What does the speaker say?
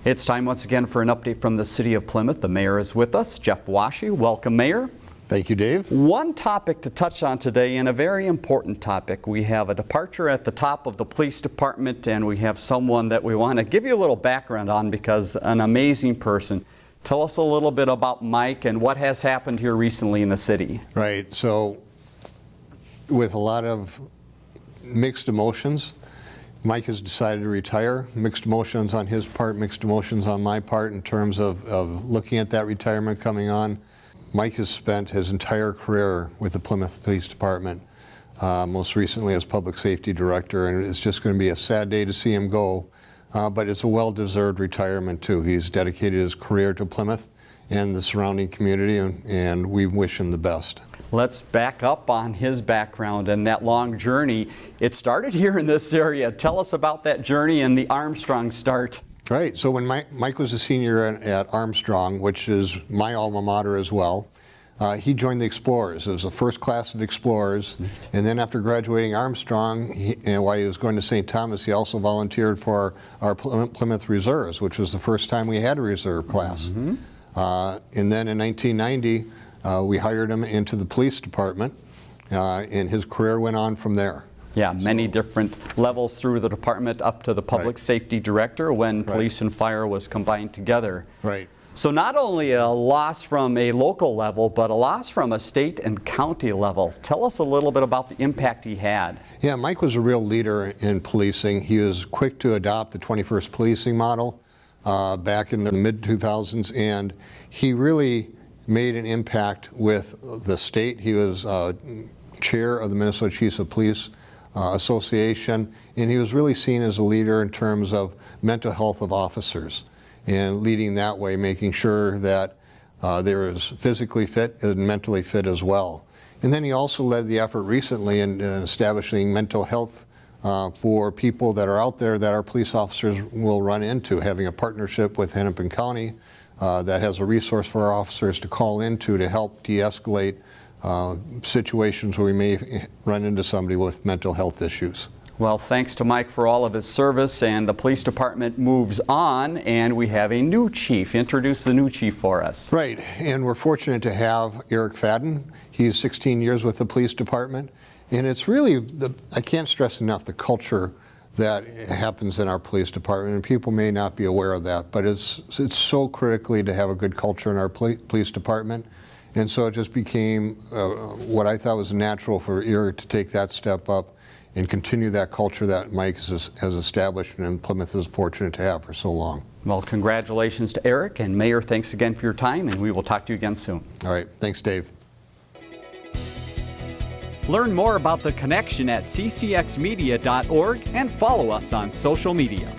It's time once again for an update from the City of Plymouth. The mayor is with us, Jeff Washy. Welcome, Mayor. Thank you, Dave. One topic to touch on today, and a very important topic. We have a departure at the top of the police department, and we have someone that we want to give you a little background on because an amazing person. Tell us a little bit about Mike and what has happened here recently in the city. Right. So, with a lot of mixed emotions, Mike has decided to retire. Mixed emotions on his part, mixed emotions on my part in terms of looking at that retirement coming on. Mike has spent his entire career with the Plymouth Police Department, most recently as Public Safety Director, and it's just going to be a sad day to see him go, but it's a well-deserved retirement too. He's dedicated his career to Plymouth and the surrounding community, and we wish him the best. Let's back up on his background and that long journey. It started here in this area. Tell us about that journey and the Armstrong start. Right. So when Mike was a senior at Armstrong, which is my alma mater as well, he joined the Explorers. It was the first class of Explorers. And then after graduating Armstrong, while he was going to St. Thomas, he also volunteered for our Plymouth Reserves, which was the first time we had a reserve class. And then in 1990, we hired him into the police department, and his career went on from there. Yeah, many different levels through the department up to the Public Safety Director when police and fire was combined together. Right. So not only a loss from a local level, but a loss from a state and county level. Tell us a little bit about the impact he had. Yeah, Mike was a real leader in policing. He was quick to adopt the 21st policing model back in the mid-2000s, and he really made an impact with the state. He was chair of the Minnesota Chiefs of Police Association, and he was really seen as a leader in terms of mental health of officers and leading that way, making sure that they were physically fit and mentally fit as well. And then he also led the effort recently in establishing mental health for people that are out there that our police officers will run into, having a partnership with Hennepin County that has a resource for our officers to call into to help de-escalate situations where we may run into somebody with mental health issues. Well, thanks to Mike for all of his service, and the police department moves on, and we have a new chief. Introduce the new chief for us. Right, and we're fortunate to have Eric Fadden. He's 16 years with the police department, and it's really, I can't stress enough the culture that happens in our police department, and people may not be aware of that, but it's so critically to have a good culture in our police department. And so it just became what I thought was natural for Eric to take that step up and continue that culture that Mike has established and Plymouth is fortunate to have for so long. Well, congratulations to Eric, and Mayor, thanks again for your time, and we will talk to you again soon. All right, thanks, Dave. Learn more about The Connection at ccxmedia.org and follow us on social media.